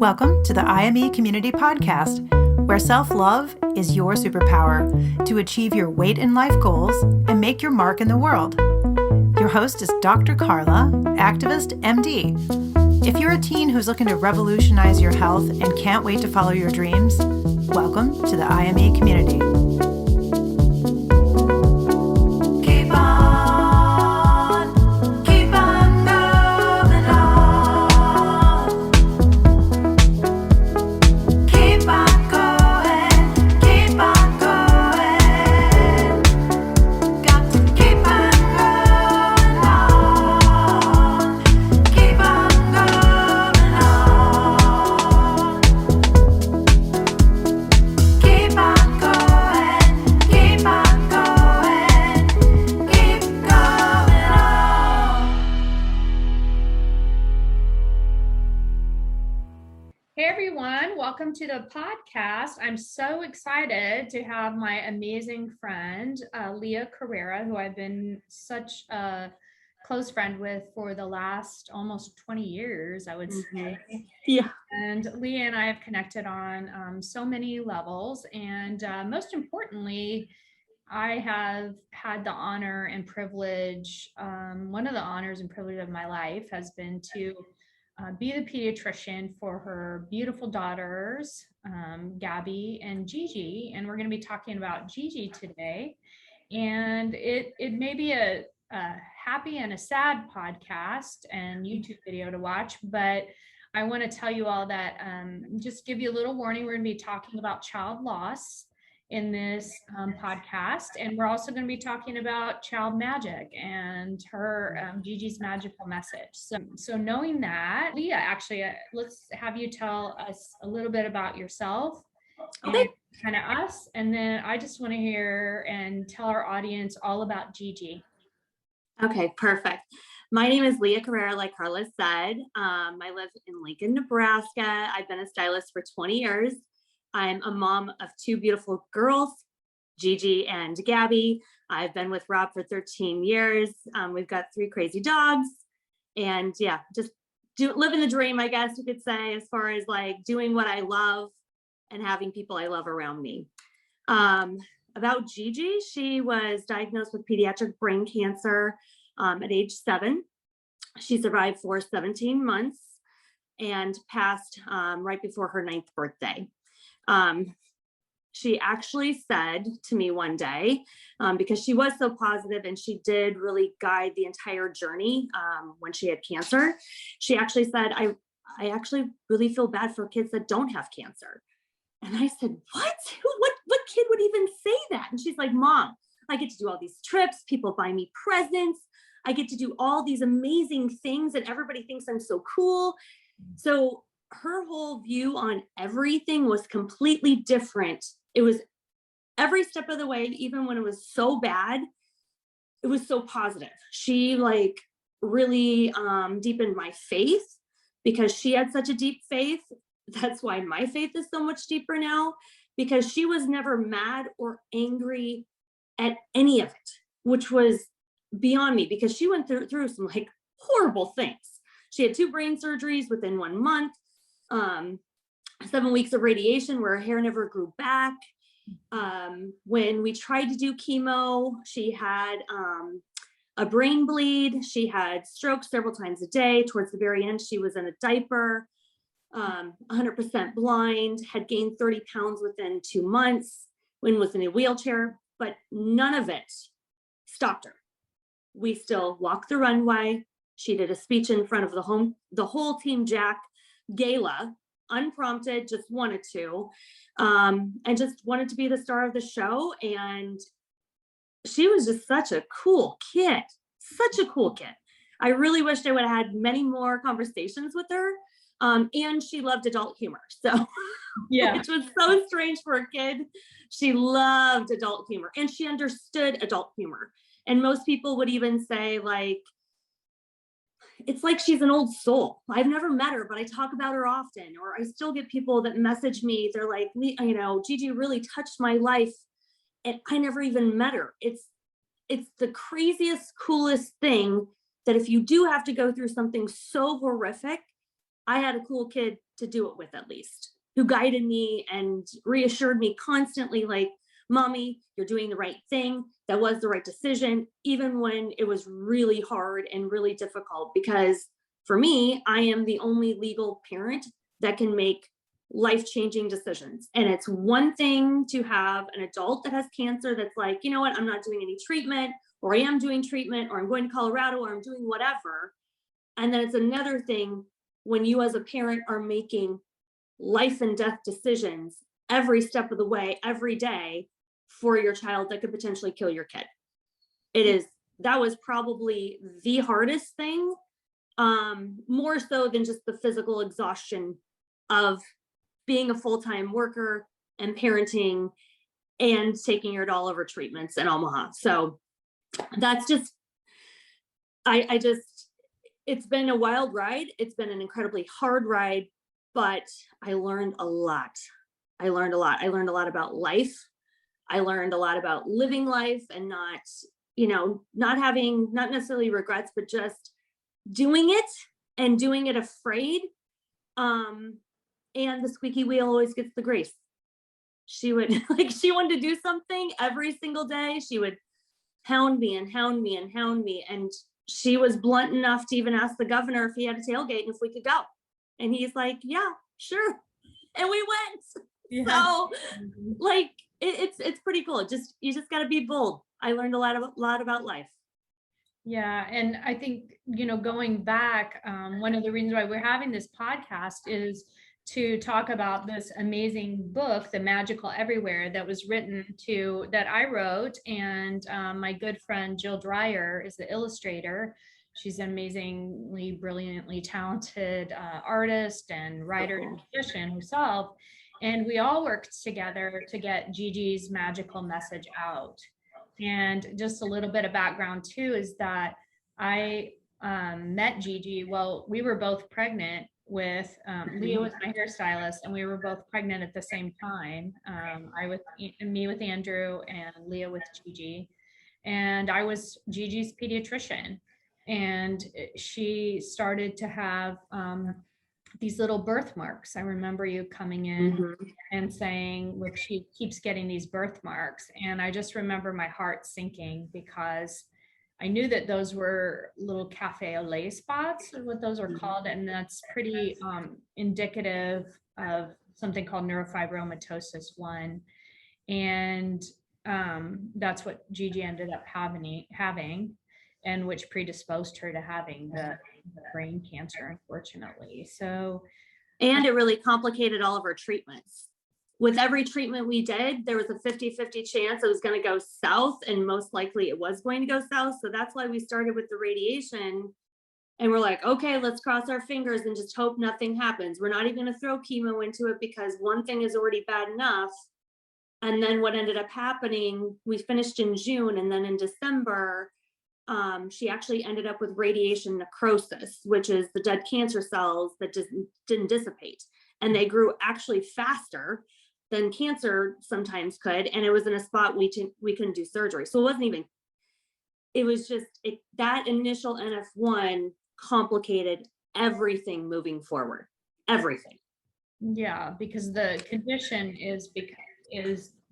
Welcome to the IME Community Podcast, where self-love is your superpower to achieve your weight and life goals and make your mark in the world. Your host is Dr. Karla, activist, MD. If you're a teen who's looking to revolutionize your health and can't wait to follow your dreams, welcome to the IME community. Welcome to the podcast. I'm so excited to have my amazing friend, Leah Carrera, who I've been such a close friend with for the last almost 20 years, I would say. Yeah. And Leah and I have connected on so many levels. And most importantly, I have had the honor and privilege, one of the honors and privilege of my life has been to be the pediatrician for her beautiful daughters, Gabby and Gigi. And we're going to be talking about Gigi today. And it may be a happy and a sad podcast and YouTube video to watch, but I want to tell you all that, just give you a little warning, we're going to be talking about child loss in this podcast, and we're also going to be talking about child magic and her Gigi's magical message. So knowing that, Leah, actually, let's have you tell us a little bit about yourself, and kind of us, and then I just want to hear and tell our audience all about Gigi. Okay, perfect. My name is Leah Carrera, like Karla said. I live in Lincoln, Nebraska. I've been a stylist for 20 years. I'm a mom of two beautiful girls, Gigi and Gabby. I've been with Rob for 13 years. We've got 3 crazy dogs, and yeah, just living the dream, I guess you could say, as far as like doing what I love and having people I love around me. About Gigi, she was diagnosed with pediatric brain cancer at age 7. She survived for 17 months and passed right before her 9th birthday. She actually said to me one day, because she was so positive and she did really guide the entire journey when she had cancer, she actually said, I actually really feel bad for kids that don't have cancer. And I said, what kid would even say that? And she's like, Mom, I get to do all these trips. People buy me presents. I get to do all these amazing things and everybody thinks I'm so cool. So her whole view on everything was completely different. It was every step of the way, even when it was so bad, it was so positive. She like really deepened my faith because she had such a deep faith. That's why my faith is so much deeper now, because she was never mad or angry at any of it, which was beyond me, because she went through some like horrible things. She had 2 brain surgeries within 1 month, 7 weeks of radiation where her hair never grew back. When we tried to do chemo, she had a brain bleed. She had strokes several times a day. Towards the very end, she was in a diaper, 100% blind, had gained 30 pounds within 2 months, and was in a wheelchair, but none of it stopped her. We still walked the runway. She did a speech in front of the whole team Jack gala, unprompted, just wanted to, and just wanted to be the star of the show. And she was just such a cool kid, I really wished I would have had many more conversations with her. And she loved adult humor. So yeah, which was so strange for a kid. She loved adult humor and she understood adult humor. And most people would even say like, it's like she's an old soul. I've never met her, but I talk about her often, or I still get people that message me. They're like, Gigi really touched my life and I never even met her. It's the craziest, coolest thing that if you do have to go through something so horrific, I had a cool kid to do it with, at least, who guided me and reassured me constantly, like, Mommy, you're doing the right thing. That was the right decision, even when it was really hard and really difficult. Because for me, I am the only legal parent that can make life-changing decisions. And it's one thing to have an adult that has cancer that's like, you know what, I'm not doing any treatment, or I am doing treatment, or I'm going to Colorado, or I'm doing whatever. And then it's another thing when you as a parent are making life and death decisions every step of the way, every day, for your child that could potentially kill your kid. That was probably the hardest thing, more so than just the physical exhaustion of being a full-time worker and parenting and taking your doll over treatments in Omaha. So that's just, it's been a wild ride. It's been an incredibly hard ride, but I learned a lot. I learned a lot about life. I learned a lot about living life and not necessarily regrets, but just doing it and doing it afraid. And the squeaky wheel always gets the grease. She would she wanted to do something every single day. She would hound me and hound me and hound me. And she was blunt enough to even ask the governor if he had a tailgate and if we could go. And he's like, yeah, sure. And we went. Yeah. So it's pretty cool. You just got to be bold. I learned a lot about life. Yeah. And I think, going back, one of the reasons why we're having this podcast is to talk about this amazing book, The Magical Everywhere, that I wrote. And my good friend, Jill Dreyer, is the illustrator. She's an amazingly, brilliantly talented artist and writer and musician herself. And we all worked together to get Gigi's magical message out. And just a little bit of background too is that I met Gigi. Well, we were both pregnant with Leah was my hairstylist, and we were both pregnant at the same time. Me with Andrew and Leah with Gigi, and I was Gigi's pediatrician. And she started to have these little birthmarks. I remember you coming in and saying, look, she keeps getting these birthmarks. And I just remember my heart sinking, because I knew that those were little cafe au lait spots, is what those are called. And that's pretty indicative of something called neurofibromatosis 1. And that's what Gigi ended up having, and which predisposed her to having the brain cancer, unfortunately. So, and it really complicated all of our treatments. With every treatment we did, there was a 50-50 chance it was going to go south, and most likely it was going to go south. So that's why we started with the radiation, and we're like, okay, let's cross our fingers and just hope nothing happens. We're not even going to throw chemo into it, because one thing is already bad enough. And then what ended up happening, we finished in June, and then in December, she actually ended up with radiation necrosis, which is the dead cancer cells that just didn't dissipate. And they grew actually faster than cancer sometimes could. And it was in a spot we couldn't do surgery. So it was just that initial NF1 complicated everything moving forward, everything. Yeah, because the condition is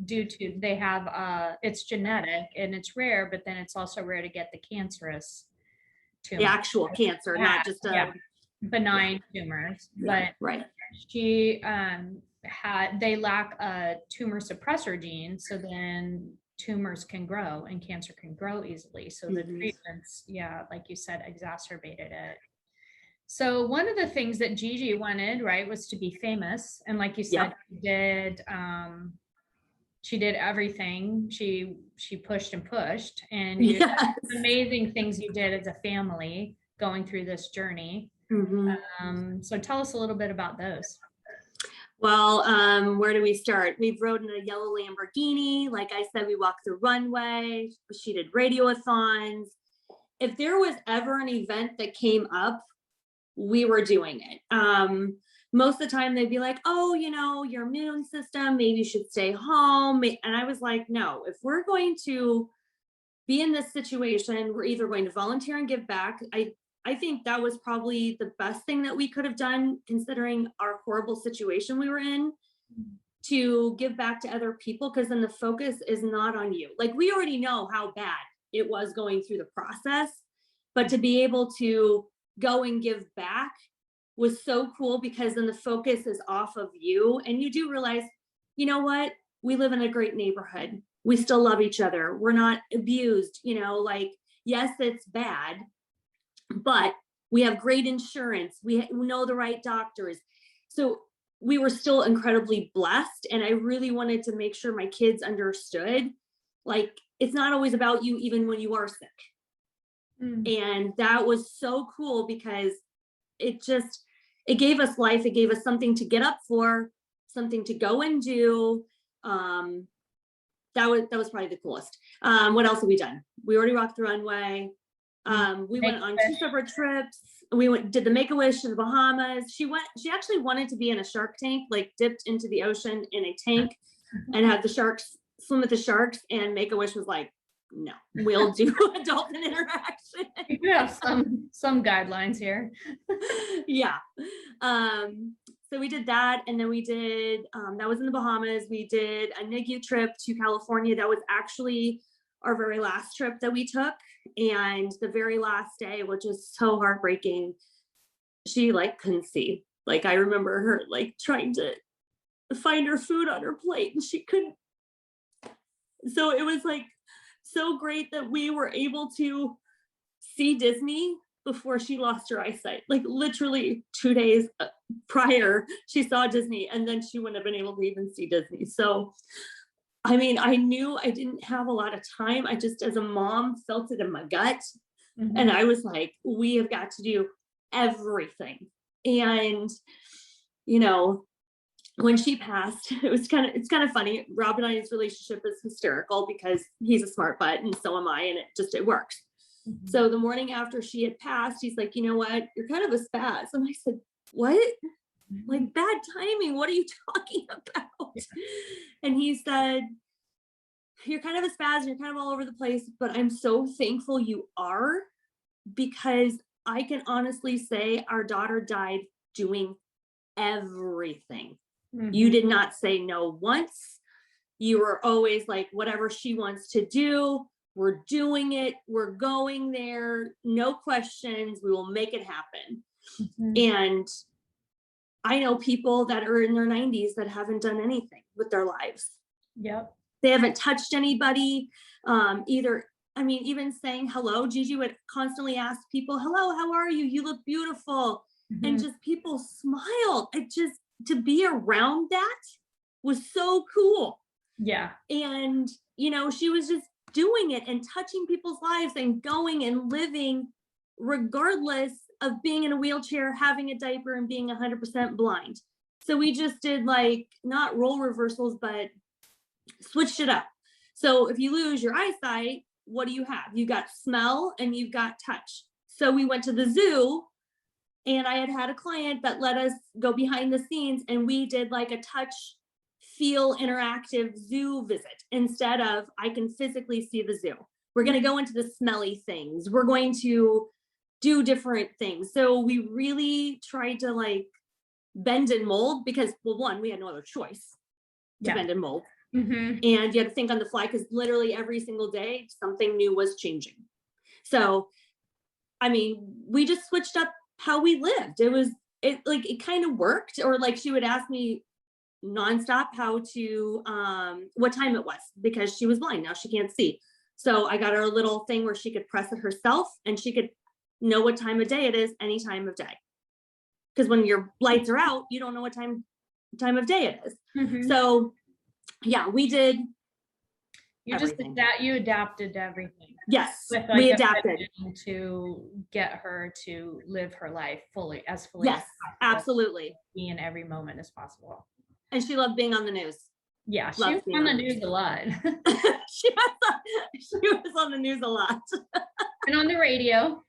due to, they have it's genetic and it's rare, but then it's also rare to get the cancerous tumor. The actual cancer, not just benign tumors. But right. She they lack a tumor suppressor gene, so then tumors can grow and cancer can grow easily. So the treatments, like you said, exacerbated it. So one of the things that Gigi wanted, right, was to be famous. And like you said, she did everything. She pushed and pushed, and you amazing things you did as a family going through this journey. So tell us a little bit about those. Well, where do we start? We've rode in a yellow Lamborghini. Like I said, we walked the runway. She did radiothons. If there was ever an event that came up, we were doing it. Most of the time they'd be like, oh, your immune system, maybe you should stay home. And I was like, no, if we're going to be in this situation, we're either going to volunteer and give back. I think that was probably the best thing that we could have done, considering our horrible situation we were in, to give back to other people, because then the focus is not on you. Like, we already know how bad it was going through the process, but to be able to go and give back was so cool, because then the focus is off of you, and you do realize, you know what, we live in a great neighborhood. We still love each other. We're not abused, like, yes, it's bad, but we have great insurance. We know the right doctors. So we were still incredibly blessed. And I really wanted to make sure my kids understood, like, it's not always about you, even when you are sick. And that was so cool, because it gave us life. It gave us something to get up for, something to go and do. That was probably the coolest. What else have we done? We already rocked the runway. We went on 2 separate trips. We did the Make-A-Wish to the Bahamas. She actually wanted to be in a shark tank, like dipped into the ocean in a tank and have the sharks swim with the sharks. And Make-A-Wish was like, no, we'll do a dolphin interaction. You have some guidelines here. Yeah. So we did that. And then we did, that was in the Bahamas. We did a NICU trip to California. That was actually our very last trip that we took. And the very last day, which was so heartbreaking, she couldn't see. Like, I remember her trying to find her food on her plate, and she couldn't. So it was so great that we were able to see Disney before she lost her eyesight. Like, literally 2 days prior, she saw Disney, and then she wouldn't have been able to even see Disney. So, I mean, I knew I didn't have a lot of time. I just, as a mom, felt it in my gut. And I was like, we have got to do everything. And, when she passed, it's kind of funny. Rob and I's relationship is hysterical, because he's a smart butt and so am I, and it works. So the morning after she had passed, he's like, you know what, you're kind of a spaz. And I said, what? Like, bad timing. What are you talking about? And he said, you're kind of a spaz, you're kind of all over the place, but I'm so thankful you are, because I can honestly say our daughter died doing everything. You did not say no once. You were always like, whatever she wants to do, we're doing it. We're going there. No questions. We will make it happen. And I know people that are in their 90s that haven't done anything with their lives. Yep. They haven't touched anybody. Either, I mean, even saying hello, Gigi would constantly ask people, hello, how are you? You look beautiful. And just people smiled. To be around that was so cool. Yeah. And, she was just doing it and touching people's lives and going and living, regardless of being in a wheelchair, having a diaper, and being 100% blind. So we just did not role reversals, but switched it up. So if you lose your eyesight, what do you have? You got smell and you've got touch. So we went to the zoo, and I had a client that let us go behind the scenes, and we did a touch, feel, interactive zoo visit, instead of I can physically see the zoo. We're going to go into the smelly things. We're going to do different things. So we really tried to bend and mold, because, well, one, we had no other choice to bend and mold. And you had to think on the fly, because literally every single day something new was changing. So, I mean, we just switched up how we lived. It kind of worked. Or she would ask me nonstop what time it was, because she was blind. Now she can't see. So I got her a little thing where she could press it herself, and she could know what time of day it is any time of day. Because when your lights are out, you don't know what time of day it is. So yeah, we did. You everything. You adapted to everything. Yes, we adapted to get her to live her life fully. Yes, absolutely. Be in every moment as possible. And she loved being on the news. Yeah, she was on the news a lot. she was on the news a lot. And on the radio.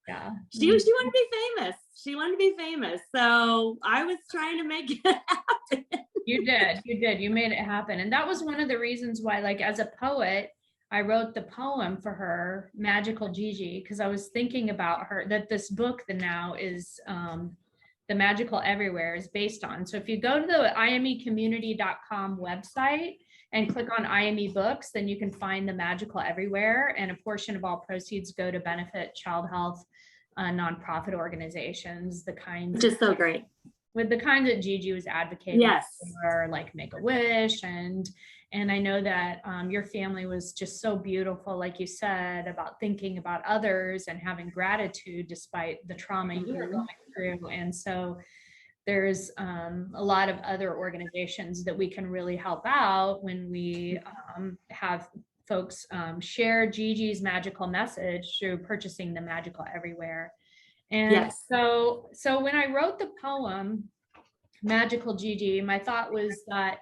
Yeah. She wanted to be famous. She wanted to be famous. So I was trying to make it happen. You did. You made it happen. And that was one of the reasons why, as a poet, I wrote the poem for her, Magical Gigi, because I was thinking about her, that this book that now is The Magical Everywhere is based on. So if you go to the imecommunity.com website and click on IME Books, then you can find The Magical Everywhere, and a portion of all proceeds go to benefit child health nonprofit organizations, the kinds Just so great. With the kinds that Gigi was advocating Yes. for, like Make-A-Wish, and I know that your family was just so beautiful, like you said, about thinking about others and having gratitude despite the trauma you were going through. And so there's a lot of other organizations that we can really help out when we have folks share Gigi's magical message through purchasing the Magical Everywhere. And Yes. so when I wrote the poem, Magical Gigi, my thought was that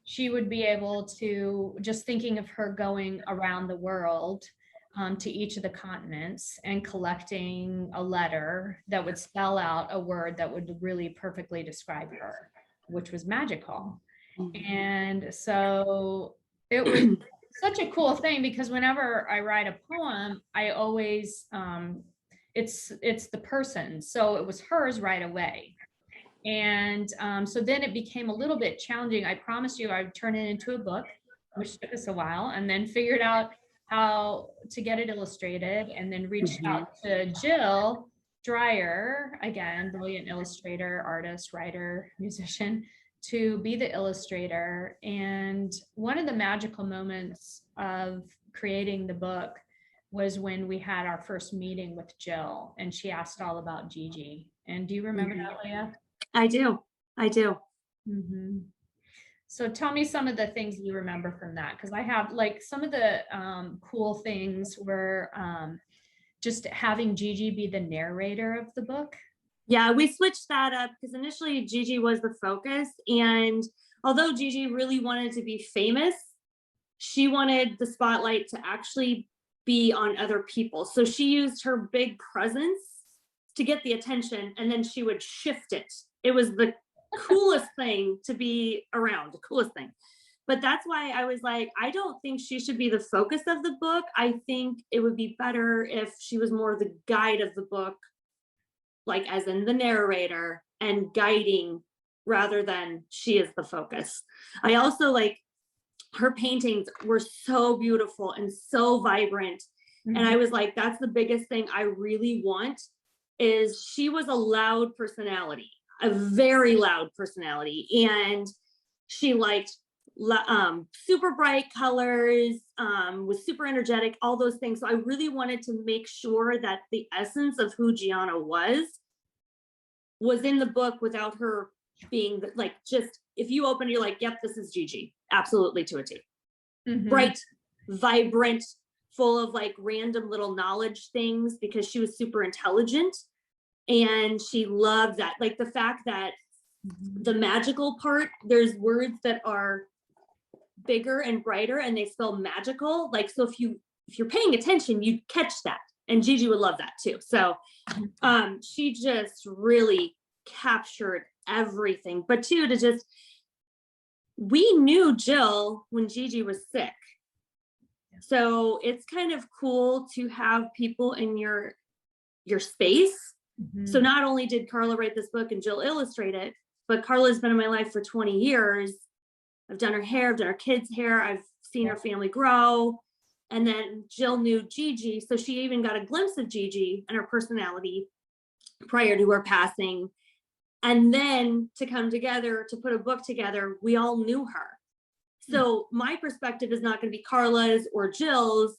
she would be able to, just thinking of her going around the world to each of the continents and collecting a letter that would spell out a word that would really perfectly describe her, which was magical. And so it was such a cool thing, because whenever I write a poem, I always, it's the person. So it was hers right away. And so then it became a little bit challenging. I promised you I would turn it into a book, which took us a while, and then figured out how to get it illustrated, and then reached out to Jill Dreyer, again, brilliant illustrator, artist, writer, musician, to be the illustrator. And one of the magical moments of creating the book was when we had our first meeting with Jill, and she asked all about Gigi. And do you remember that, Leah? I do. Mm-hmm. So tell me some of the things you remember from that, because I have, like, some of the cool things were just having Gigi be the narrator of the book. Yeah, we switched that up because initially Gigi was the focus, and although Gigi really wanted to be famous, she wanted the spotlight to actually be on other people. So she used her big presence to get the attention, and then she would shift it. It was the coolest thing to be around, the coolest thing. But that's why I was like, I don't think she should be the focus of the book. I think it would be better if she was more the guide of the book, like as in the narrator and guiding, rather than she is the focus. I also like her paintings were so beautiful and so vibrant. And I was like, that's the biggest thing I really want, is she was a loud personality, a very loud personality. And she liked super bright colors, was super energetic, all those things. So I really wanted to make sure that the essence of who Gianna was in the book without her being like, just, if you open, you're like, yep, this is Gigi. Absolutely, to a T. Bright, vibrant, full of like random little knowledge things, because she was super intelligent. And she loved that, like the fact that the magical part, there's words that are bigger and brighter and they spell magical. Like, so if you're paying attention, you'd catch that. And Gigi would love that too. So she just really captured everything. But too, we knew Jill when Gigi was sick. So it's kind of cool to have people in your space. So not only did Karla write this book and Jill illustrate it, but Karla's been in my life for 20 years. I've done her hair, I've done her kids' hair, I've seen her family grow. And then Jill knew Gigi, so she even got a glimpse of Gigi and her personality prior to her passing. And then to come together, to put a book together, we all knew her. So my perspective is not going to be Karla's or Jill's,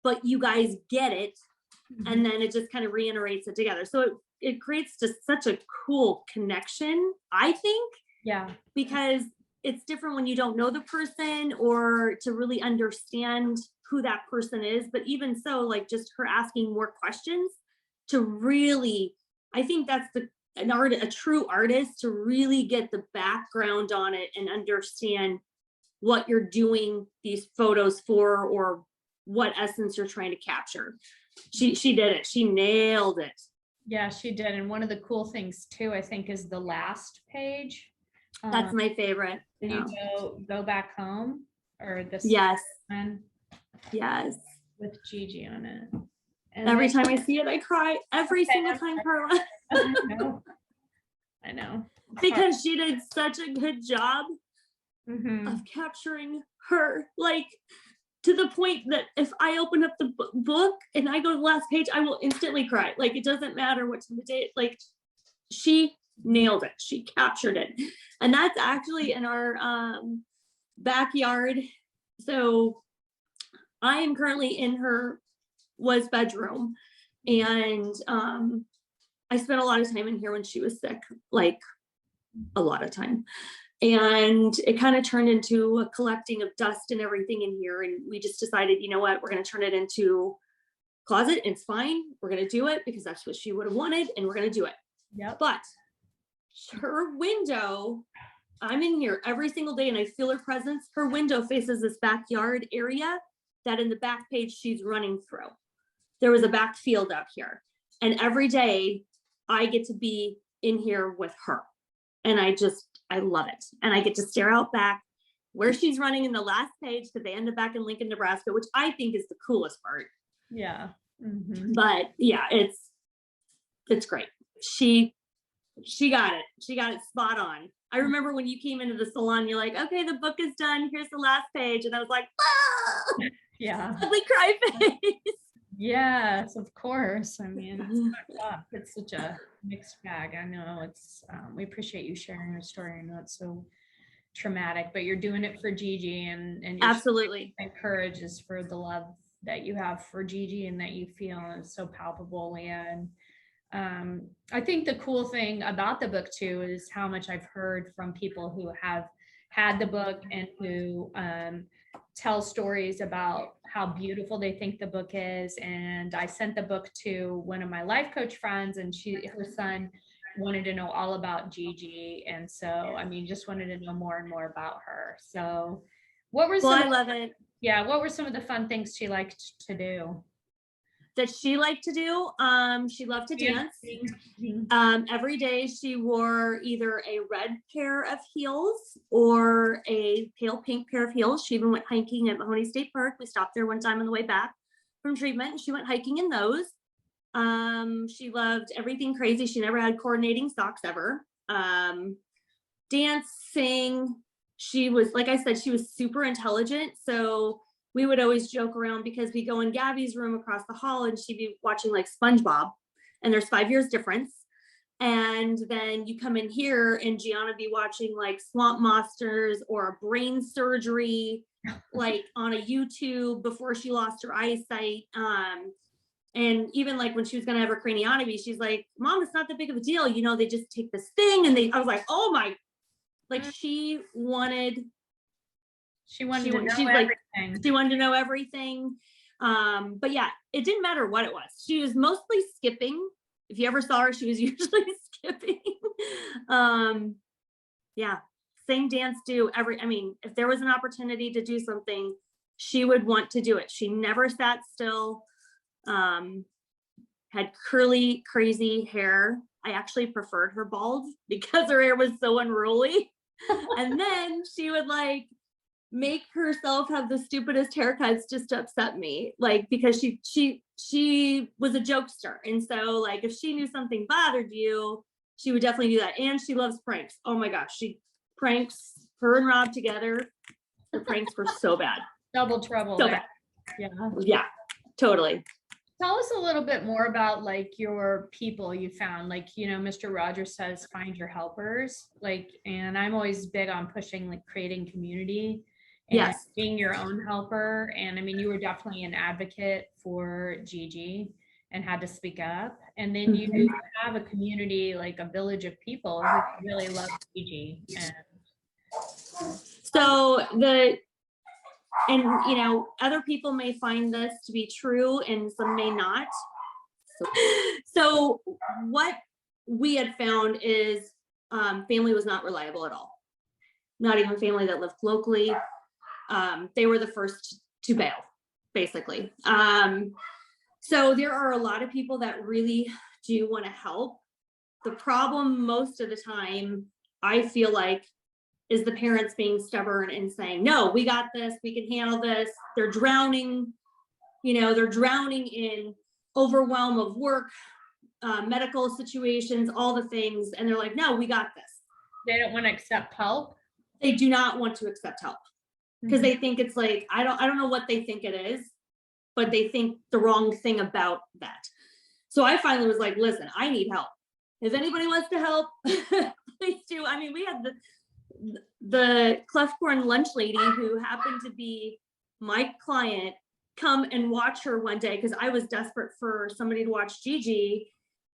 but you guys get it. And then it just kind of reiterates it together. So it creates just such a cool connection, I think. Yeah. Because it's different when you don't know the person, or to really understand who that person is. But even so, like just her asking more questions to really, I think that's a true artist, to really get the background on it and understand what you're doing these photos for, or what essence you're trying to capture. She did it. She nailed it. Yeah, she did. And one of the cool things too, I think, is the last page. That's my favorite. Did you go back home, or this? Yes. One? Yes. with Gigi on it. And Every time I see it, I cry. Every single time, Karla. I know. Because she did such a good job of capturing her, like, to the point that if I open up the book and I go to the last page, I will instantly cry. Like, it doesn't matter what time of day. Like, she nailed it. She captured it. And that's actually in our backyard. So I am currently in her bedroom, and I spent a lot of time in here when she was sick, like a lot of time. And it kind of turned into a collecting of dust and everything in here. And we just decided, you know what, we're going to turn it into closet. It's fine. We're going to do it because that's what she would have wanted, and we're going to do it. Yep. But her window, I'm in here every single day and I feel her presence. Her window faces this backyard area that in the back page she's running through. There was a back field out here. And every day I get to be in here with her. And I love it. And I get to stare out back where she's running in the last page, because they end up back in Lincoln, Nebraska, which I think is the coolest part. Yeah. But yeah, it's great. She got it. She got it spot on. I remember when you came into the salon, you're like, okay, the book is done. Here's the last page. And I was like, ah! Yeah. Ugly cry face. Yes, of course. I mean, it's tough. It's such a mixed bag. I know it's, we appreciate you sharing your story. I know it's so traumatic, but you're doing it for Gigi, and Absolutely. Courage is for the love that you have for Gigi and that you feel is so palpable, Leah. And I think the cool thing about the book too is how much I've heard from people who have had the book and who tell stories about how beautiful they think the book is. And I sent the book to one of my life coach friends, and her son wanted to know all about Gigi. And so, I mean, just wanted to know more and more about her. So what were I love it. Yeah. What were some of the fun things she liked to do? That she liked to do. She loved to dance. Every day she wore either a red pair of heels or a pale pink pair of heels. She even went hiking at Mahoney State Park. We stopped there one time on the way back from treatment, and she went hiking in those. She loved everything crazy. She never had coordinating socks ever. Dancing. She was, like I said, she was super intelligent. So we would always joke around because we go in Gabby's room across the hall and she'd be watching like SpongeBob, and there's 5 years difference. And then you come in here and Gianna be watching like Swamp Monsters or a brain surgery, like on a YouTube before she lost her eyesight. And even like when she was going to have her craniotomy, she's like, Mom, it's not that big of a deal. You know, they just take this thing. And I was like, oh my, like she wanted to know everything. She wanted to know everything. But yeah, it didn't matter what it was. She was mostly skipping. If you ever saw her, she was usually skipping. Yeah, sing, dance, do I mean, if there was an opportunity to do something, she would want to do it. She never sat still. Had curly, crazy hair. I actually preferred her bald because her hair was so unruly. And then she would like make herself have the stupidest haircuts just to upset me, like because she was a jokester, and so like if she knew something bothered you, she would definitely do that. And she loves pranks. Oh my gosh, she pranks. Her and Rob together, the pranks were so bad. Double trouble. So bad. Yeah, totally. Tell us a little bit more about like your people you found. Like, you know, Mr. Rogers says find your helpers, like, and I'm always big on pushing like creating community and being your own helper. And I mean, you were definitely an advocate for Gigi and had to speak up. And then you have a community, like a village of people who really love Gigi. And so and you know, other people may find this to be true and some may not. So what we had found is family was not reliable at all. Not even family that lived locally. They were the first to bail, basically. So there are a lot of people that really do want to help. The problem most of the time, I feel like, is the parents being stubborn and saying, no, we got this, we can handle this. They're drowning, they're drowning in overwhelm of work, medical situations, all the things. And they're like, no, we got this. They don't want to accept help. They do not want to accept help because they think it's like, I don't know what they think it is, but they think the wrong thing about that. So I finally was like, listen, I need help. If anybody wants to help, please do. I mean, we had the cleft corn lunch lady who happened to be my client come and watch her one day because I was desperate for somebody to watch Gigi.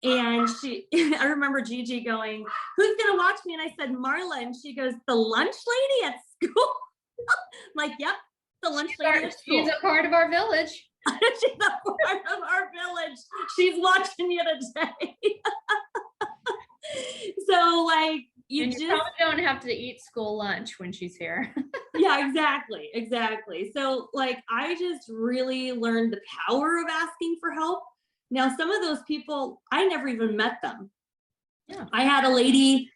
And I remember Gigi going, who's going to watch me? And I said, Marla. And she goes, the lunch lady at school? I'm like, yep, the lunch lady at school. She's a part of our village. She's a part of our village. She's watching you today. So like, you probably don't have to eat school lunch when she's here. Yeah, exactly. So like, I just really learned the power of asking for help. Now, some of those people, I never even met them. Yeah. I had a lady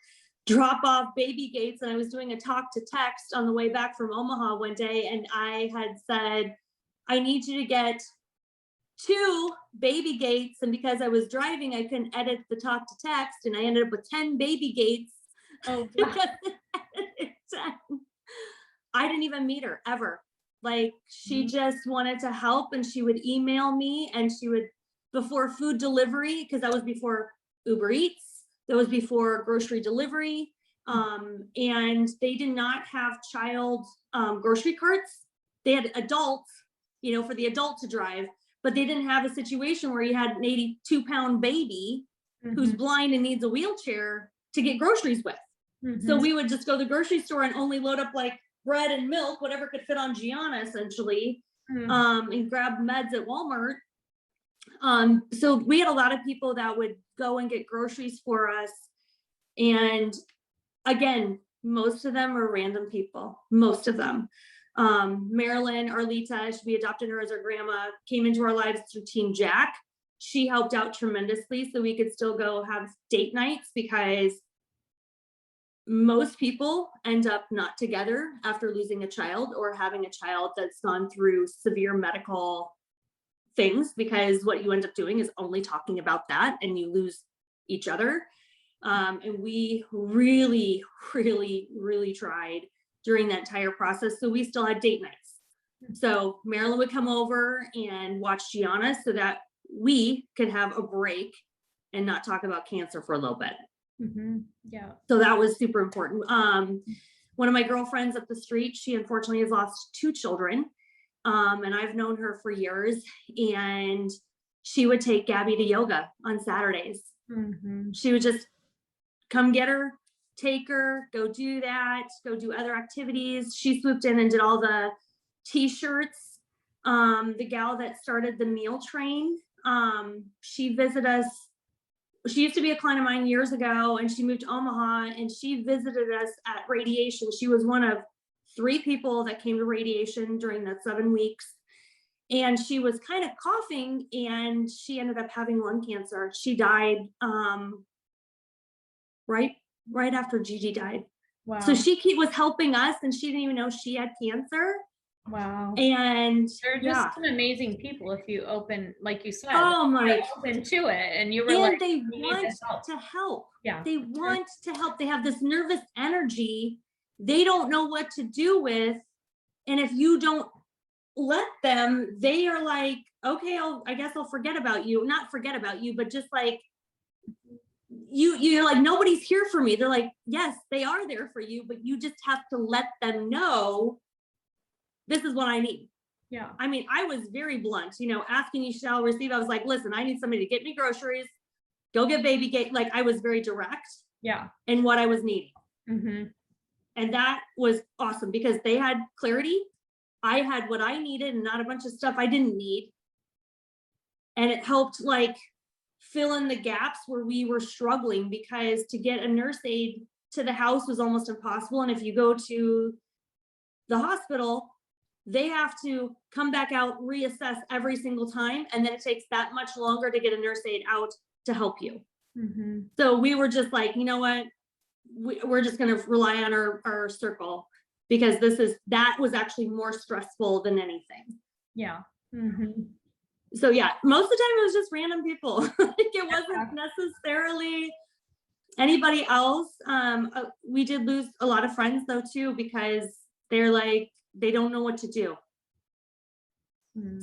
drop off baby gates and I was doing a talk to text on the way back from Omaha one day. And I had said, I need you to get 2 baby gates. And because I was driving, I couldn't edit the talk to text. And I ended up with 10 baby gates. Oh, I didn't even meet her ever. Like she just wanted to help and she would email me and she would, before food delivery, because that was before Uber Eats, that was before grocery delivery. And they did not have child grocery carts. They had adults, for the adult to drive, but they didn't have a situation where you had an 82-pound baby who's blind and needs a wheelchair to get groceries with. So we would just go to the grocery store and only load up like bread and milk, whatever could fit on Gianna essentially, and grab meds at Walmart. So we had a lot of people that would go and get groceries for us. And again, most of them are random people, most of them. Marilyn, Arlita, we adopted her as our grandma, came into our lives through Team Jack. She helped out tremendously so we could still go have date nights because most people end up not together after losing a child or having a child that's gone through severe medical things, because what you end up doing is only talking about that and you lose each other. And we really tried during that entire process. So we still had date nights. So Marilyn would come over and watch Gianna so that we could have a break and not talk about cancer for a little bit. Yeah. So that was super important. One of my girlfriends up the street, she unfortunately has lost 2 children. And I've known her for years, and she would take Gabby to yoga on Saturdays. She would just come get her, take her, go do that, go do other activities. She swooped in and did all the t-shirts. The gal that started the meal train, she visited us. She used to be a client of mine years ago, and she moved to Omaha and she visited us at radiation. She was one of 3 people that came to radiation during that 7 weeks. And she was kind of coughing and she ended up having lung cancer. She died right after Gigi died. Wow. So she was helping us and she didn't even know she had cancer. Wow. And they're just some amazing people if you open, like you said, open to it. And you were and like, they want to help. Yeah. They want to help. They have this nervous energy they don't know what to do with. And if you don't let them, they are like, okay, I guess I'll forget about you. Not forget about you, but just like, you're like, nobody's here for me. They're like, yes, they are there for you, but you just have to let them know this is what I need. Yeah. I mean, I was very blunt, asking you shall receive. I was like, listen, I need somebody to get me groceries, go get baby gate. Like I was very direct. Yeah. And what I was needing. And that was awesome because they had clarity. I had what I needed and not a bunch of stuff I didn't need. And it helped like fill in the gaps where we were struggling, because to get a nurse aide to the house was almost impossible. And if you go to the hospital, they have to come back out, reassess every single time. And then it takes that much longer to get a nurse aide out to help you. So we were just like, you know what? we're just going to rely on our circle, because that was actually more stressful than anything. Yeah. Mm-hmm. So yeah, most of the time it was just random people. Like, it wasn't necessarily anybody else. We did lose a lot of friends though too, because they're like, they don't know what to do.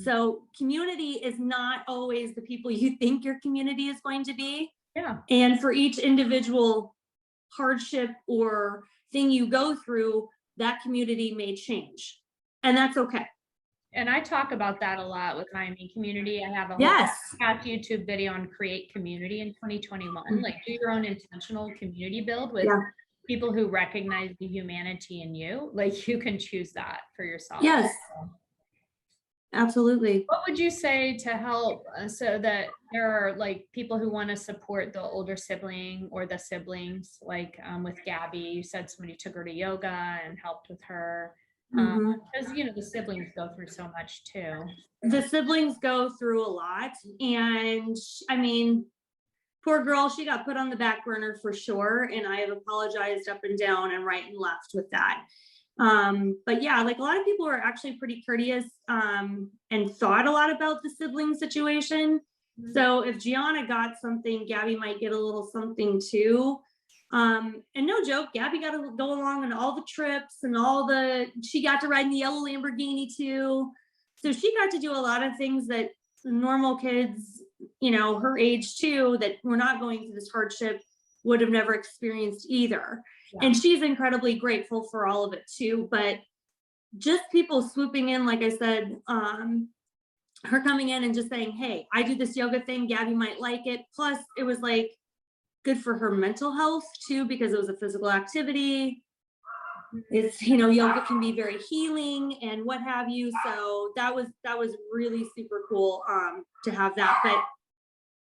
So community is not always the people you think your community is going to be. Yeah. And for each individual hardship or thing you go through, that community may change, and that's okay. And I talk about that a lot with my IME community. I have a whole past YouTube video on create community in 2021. Like, do your own intentional community build with people who recognize the humanity in you. Like, you can choose that for yourself. Yes, absolutely. What would you say to help so that there are like people who want to support the older sibling or the siblings, like with Gabby, you said somebody took her to yoga and helped with her. Because you know, the siblings go through so much too. The siblings go through a lot, and I mean, poor girl, she got put on the back burner for sure, and I have apologized up and down and right and left with that. But yeah, like, a lot of people were actually pretty courteous and thought a lot about the sibling situation. So if Gianna got something, Gabby might get a little something too. And no joke, Gabby got to go along on all the trips and she got to ride in the yellow Lamborghini too. So she got to do a lot of things that normal kids, you know, her age too, that were not going through this hardship, would have never experienced either. Yeah. And she's incredibly grateful for all of it too. But just people swooping in, like I said, her coming in and just saying, hey, I do this yoga thing, Gabby might like it. Plus it was like good for her mental health too, because it was a physical activity. It's, you know, yoga can be very healing and what have you. So that was really super cool to have that. But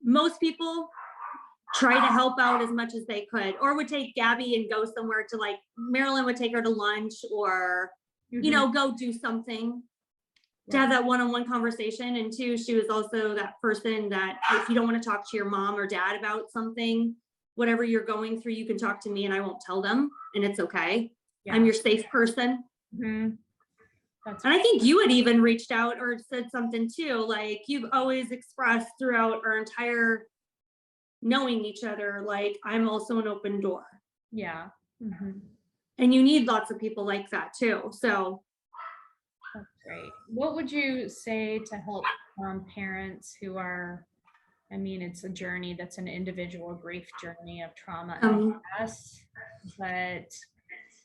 most people try to help out as much as they could, or would take Gabby and go somewhere to, like, Marilyn would take her to lunch, or you know, go do something to have that one-on-one conversation. And two, she was also that person that if you don't want to talk to your mom or dad about something, whatever you're going through, you can talk to me and I won't tell them, and it's okay. I'm your safe person. And I think you had even reached out or said something too, like, you've always expressed throughout our entire knowing each other, like, I'm also an open door. Yeah. And you need lots of people like that too. So that's great. What would you say to help parents who are, I mean, it's a journey that's an individual grief journey of trauma and loss, but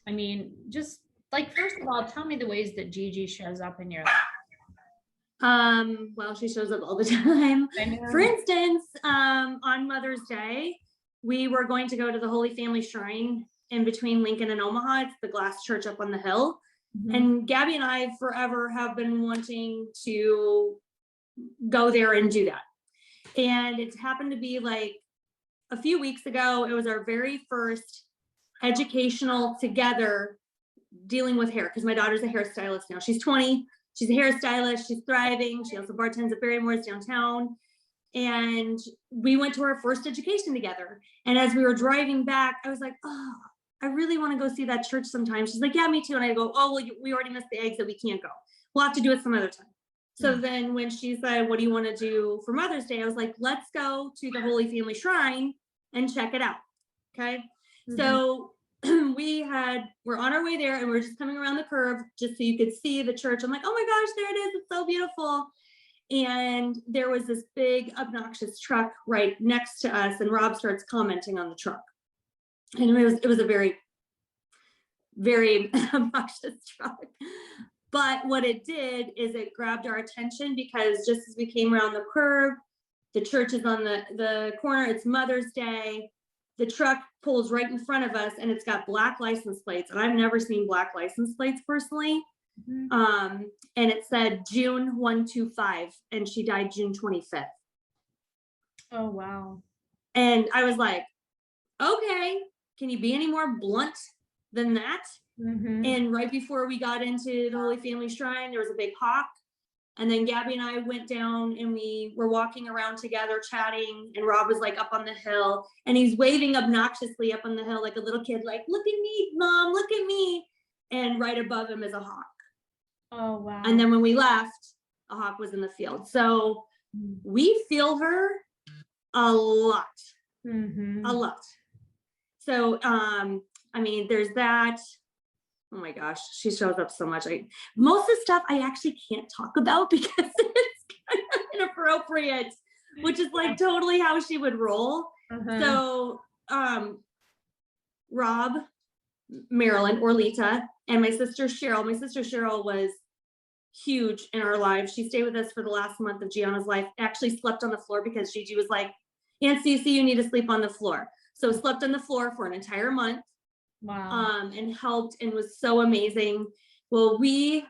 I mean, just like, first of all, tell me the ways that Gigi shows up in your life. Well, she shows up all the time. For instance, on Mother's Day, we were going to go to the Holy Family Shrine in between Lincoln and Omaha. It's the glass church up on the hill. And Gabby and I forever have been wanting to go there and do that. And it happened to be like a few weeks ago. It was our very first educational together dealing with hair, because my daughter's a hairstylist now. She's 20. She's a hairstylist. She's thriving. She also bartends at Barrymore's downtown. And we went to our first education together. And as we were driving back, I was like, oh, I really want to go see that church sometime. She's like, yeah, me too. And I go, oh, well, we already missed the eggs, that we can't go. We'll have to do it some other time. So then when she said, what do you want to do for Mother's Day? I was like, let's go to the Holy Family Shrine and check it out. Okay. So we're on our way there, and we're just coming around the curve just so you could see the church. I'm like, oh my gosh, there it is. It's so beautiful. And there was this big obnoxious truck right next to us, and Rob starts commenting on the truck. And it was a very, very obnoxious truck. But what it did is it grabbed our attention, because just as we came around the curve, the church is on the corner. It's Mother's Day. The truck pulls right in front of us, and it's got black license plates. And I've never seen black license plates personally. And it said June 125, and she died June 25th. Oh, wow. And I was like, okay, can you be any more blunt than that? And right before we got into the Holy Family Shrine, there was a big hawk And then Gabby and I went down and we were walking around together chatting, and Rob was like up on the hill and he's waving obnoxiously up on the hill like a little kid, like, look at me, mom, look at me. And right above him is a hawk. Oh, wow. And then when we left, a hawk was in the field. So we feel her a lot, a lot. So, I mean, there's that. Oh my gosh, she shows up so much. Most of the stuff I actually can't talk about because it's kind of inappropriate, which is like totally how she would roll. So, Rob, Marilyn, or Lita, and my sister Cheryl. My sister Cheryl was huge in our lives. She stayed with us for the last month of Gianna's life, actually slept on the floor because Gigi was like, Aunt Cece, you need to sleep on the floor. So slept on the floor for an entire month. Wow. And helped and was so amazing. Well, we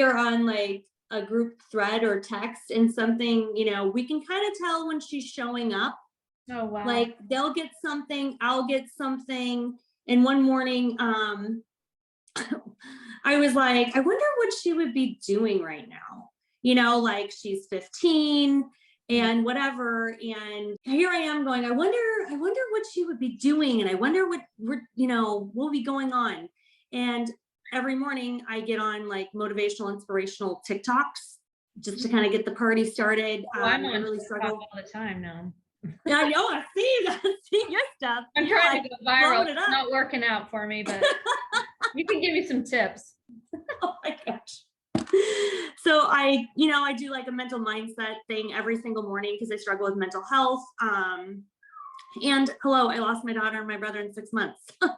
are on like a group thread or text, and something, you know, we can kind of tell when she's showing up. Oh, wow. Like they'll get something, I'll get something. And one morning, I was like, I wonder what she would be doing right now. You know, like she's 15 and whatever. And here I am going, I wonder what she would be doing. And I wonder what will be going on. And every morning I get on like motivational, inspirational TikToks just to kind of get the party started. I'm I on really struggle all the time now. I know, I see your stuff. I'm You're trying like to go viral. blowing it It's up. not working out for me, but you can give me some tips. Oh my gosh. So I do like a mental mindset thing every single morning because I struggle with mental health. And hello, I lost my daughter and my brother in 6 months. So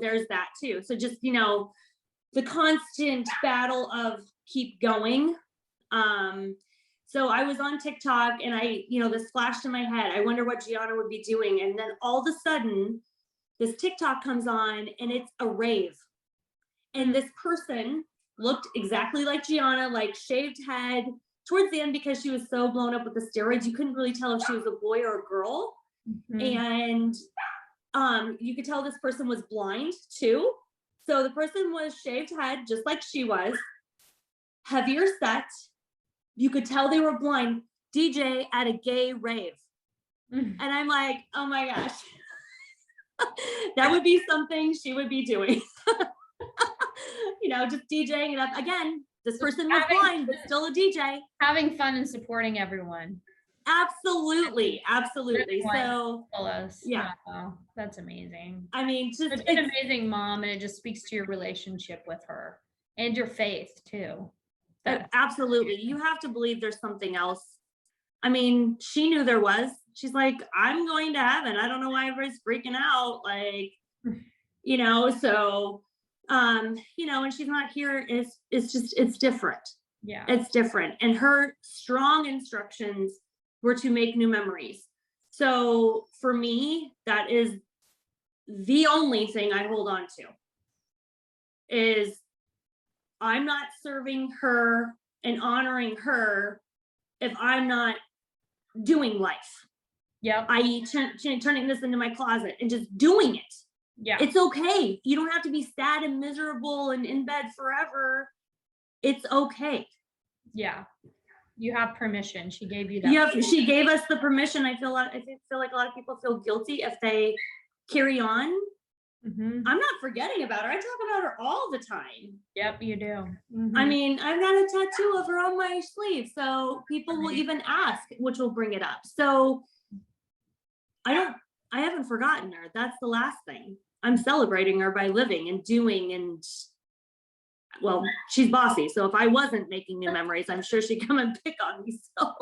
there's that too. So just, the constant battle of keep going. So I was on TikTok and this flashed in my head. I wonder what Gianna would be doing. And then all of a sudden this TikTok comes on and it's a rave. And this person looked exactly like Gianna, like shaved head towards the end because she was so blown up with the steroids. You couldn't really tell if she was a boy or a girl. And you could tell this person was blind too. So the person was shaved head, just like she was, heavier set. You could tell they were blind, DJ at a gay rave. And I'm like, oh my gosh, that would be something she would be doing. Just DJing it up. Again, this person was blind, but still a DJ. Having fun and supporting everyone. Absolutely. So, yeah. Wow, that's amazing. I mean, just it's an amazing mom, and it just speaks to your relationship with her and your faith too. Absolutely. You have to believe there's something else. I mean, she knew there was. She's like, I'm going to heaven. I don't know why everybody's freaking out. Like, so, when she's not here, it's different. Yeah. It's different. And her strong instructions were to make new memories. So for me, that is the only thing I hold on to is I'm not serving her and honoring her if I'm not doing life. Yeah. I.e. turning this into my closet and just doing it. Yeah. It's okay. You don't have to be sad and miserable and in bed forever. It's okay. Yeah. You have permission. She gave you that. She gave us the permission. I feel like a lot of people feel guilty if they carry on. I'm not forgetting about her. I talk about her all the time. Yep, you do. I mean, I've got a tattoo of her on my sleeve, so people will even ask, which will bring it up. So I haven't forgotten her. That's the last thing. I'm celebrating her by living and doing, and well, she's bossy. So if I wasn't making new memories, I'm sure she'd come and pick on me. So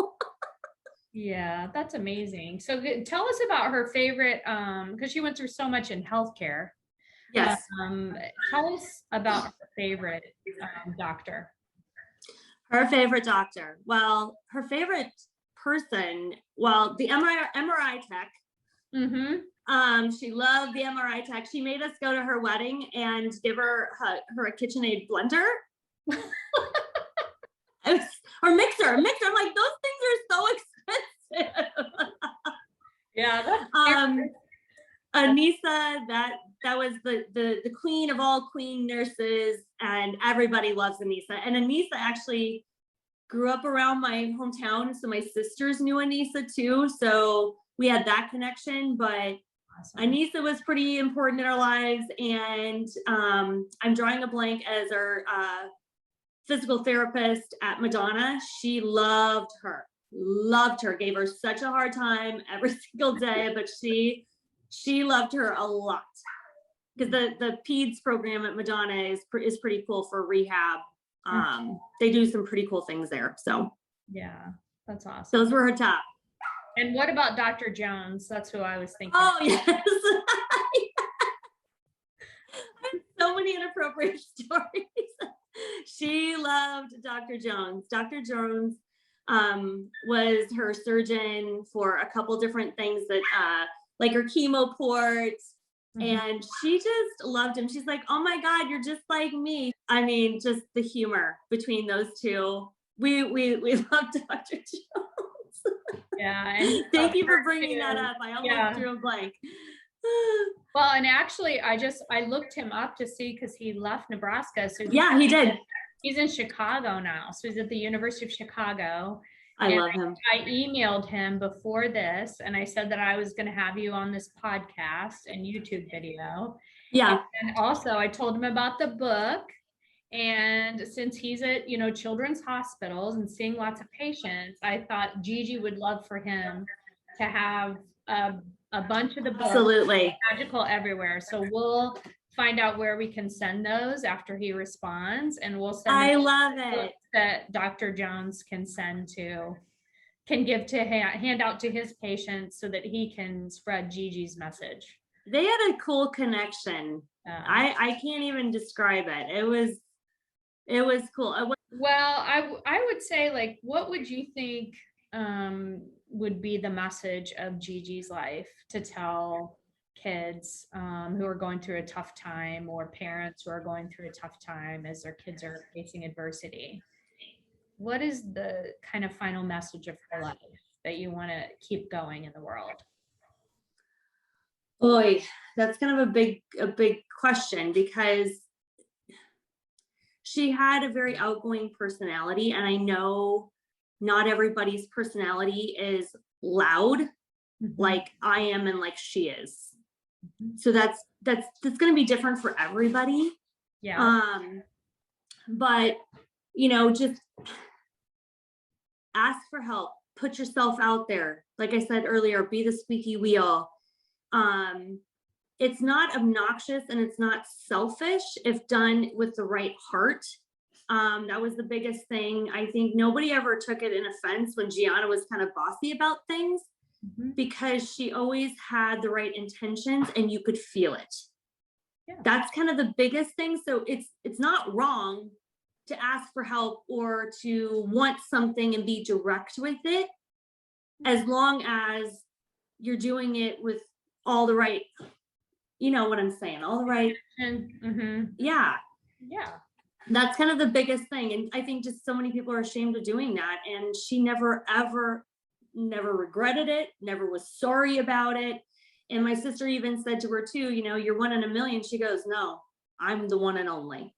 yeah, that's amazing. So tell us about her favorite, because she went through so much in healthcare. Yes. Tell us about her favorite doctor. Her favorite doctor. Well, her favorite person. Well, the MRI tech. She loved the MRI tech. She made us go to her wedding and give her a KitchenAid blender. Or mixer. I'm like, those things are so expensive. Yeah. Anissa, that was the queen of all queen nurses, and everybody loves Anissa. And Anissa actually grew up around my hometown, so my sisters knew Anissa too. So we had that connection, but Awesome. Anissa was pretty important in our lives. And I'm drawing a blank as our physical therapist at Madonna. She loved her, gave her such a hard time every single day, but she loved her a lot. Because the PEDS program at Madonna is pretty cool for rehab. They do some pretty cool things there. So yeah, that's awesome. those were her top. And what about Dr. Jones? That's who I was thinking. Oh, yes. So many inappropriate stories. She loved Dr. Jones. Dr. Jones was her surgeon for a couple different things that like her chemo ports. And she just loved him. She's like, oh my God, you're just like me. I mean, just the humor between those two. We love Dr. Jones. Yeah. And thank you for bringing that up. I almost drew a blank. Well, and actually I looked him up to see, because he left Nebraska. So yeah, he did. He's in Chicago now. So he's at the University of Chicago. I love him. I emailed him before this, and I said that I was going to have you on this podcast and YouTube video. Yeah. And also I told him about the book. And since he's at, children's hospitals and seeing lots of patients, I thought Gigi would love for him to have a bunch of the books. Absolutely. Magical Everywhere. So we'll find out where we can send those after he responds, and we'll send. I love it. That Dr. Jones can give to hand out to his patients so that he can spread Gigi's message. They had a cool connection. I can't even describe it. It was cool. Well, I would say, like, what would you think would be the message of Gigi's life to tell kids who are going through a tough time, or parents who are going through a tough time as their kids are facing adversity? What is the kind of final message of her life that you want to keep going in the world? Boy, that's kind of a big question, because she had a very outgoing personality, and I know not everybody's personality is loud like I am and like she is. So that's going to be different for everybody. Yeah. But just ask for help, put yourself out there. Like I said earlier, be the squeaky wheel. It's not obnoxious and it's not selfish if done with the right heart. That was the biggest thing. I think nobody ever took it in offense when Gianna was kind of bossy about things, because she always had the right intentions and you could feel it. Yeah. That's kind of the biggest thing. So it's not wrong to ask for help or to want something and be direct with it, as long as you're doing it with all the right, you know what I'm saying, all the right. Yeah. That's kind of the biggest thing. And I think just so many people are ashamed of doing that. And she never regretted it, never was sorry about it. And my sister even said to her too, you're one in a million. She goes, no, I'm the one and only.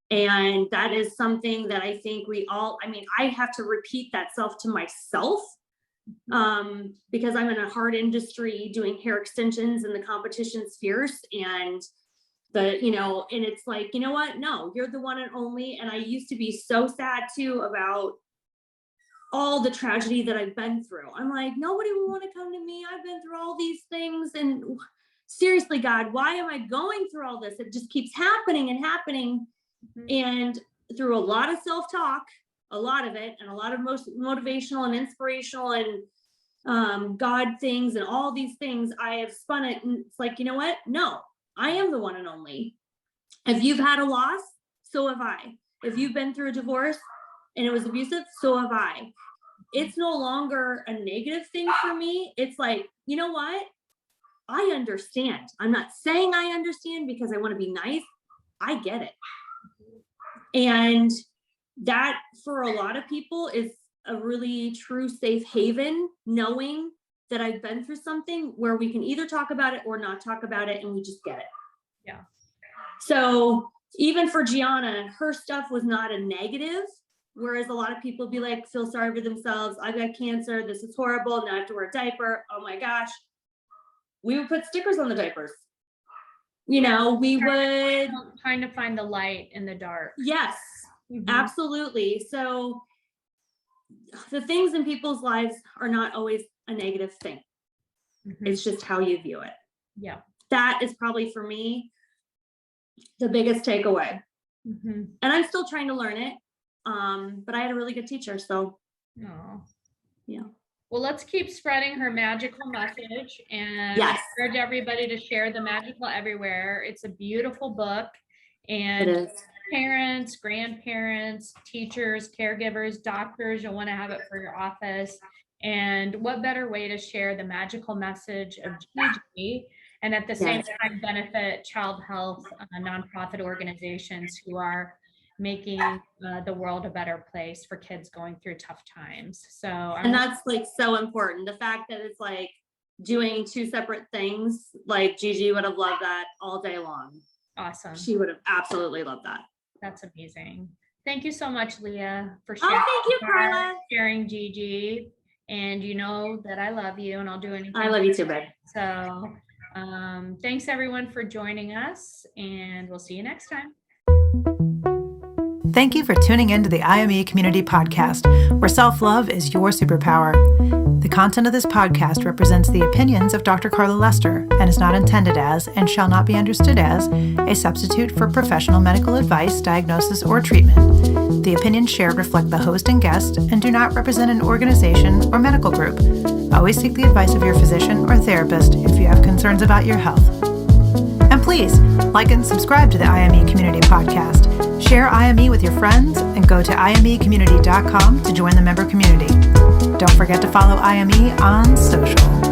And that is something that I think I have to repeat that self to myself, because I'm in a hard industry doing hair extensions and the competition's fierce, and and it's like, you know what? No, you're the one and only. And I used to be so sad too about all the tragedy that I've been through. I'm like, nobody will want to come to me. I've been through all these things. And seriously, God, why am I going through all this? It just keeps happening and happening. And through a lot of self-talk, a lot of it, and a lot of most motivational and inspirational and God things and all these things, I have spun it. And it's like, you know what? No, I am the one and only. If you've had a loss, so have I. If you've been through a divorce and it was abusive, so have I. It's no longer a negative thing for me. It's like, you know what? I understand. I'm not saying I understand because I want to be nice. I get it. And that for a lot of people is a really true safe haven, knowing that I've been through something where we can either talk about it or not talk about it, and we just get it. Yeah. So even for Gianna, her stuff was not a negative, whereas a lot of people be like, feel sorry for themselves. I've got cancer. This is horrible. Now I have to wear a diaper. Oh my gosh. We would put stickers on the diapers. We would trying to find the light in the dark. Yes, absolutely. So the things in people's lives are not always a negative thing. It's just how you view it. Yeah. That is probably for me the biggest takeaway. And I'm still trying to learn it. But I had a really good teacher. So yeah. Well, let's keep spreading her magical message and encourage everybody to share the magical everywhere. It's a beautiful book, and parents, grandparents, teachers, caregivers, doctors, you'll want to have it for your office. And what better way to share the magical message of Gigi and at the same time benefit child health nonprofit organizations who are making the world a better place for kids going through tough times. So, and that's like so important. The fact that it's like doing two separate things, like Gigi would have loved that all day long. Awesome. She would have absolutely loved that. That's amazing. Thank you so much, Leah, for sharing Gigi. And you know that I love you and I'll do anything. I love you too, babe. So thanks everyone for joining us, and we'll see you next time. Thank you for tuning in to the IME Community Podcast, where self-love is your superpower. The content of this podcast represents the opinions of Dr. Karla Lester and is not intended as, and shall not be understood as, a substitute for professional medical advice, diagnosis, or treatment. The opinions shared reflect the host and guest and do not represent an organization or medical group. Always seek the advice of your physician or therapist if you have concerns about your health. And please, like and subscribe to the IME Community Podcast. Share IME with your friends and go to imecommunity.com to join the member community. Don't forget to follow IME on social.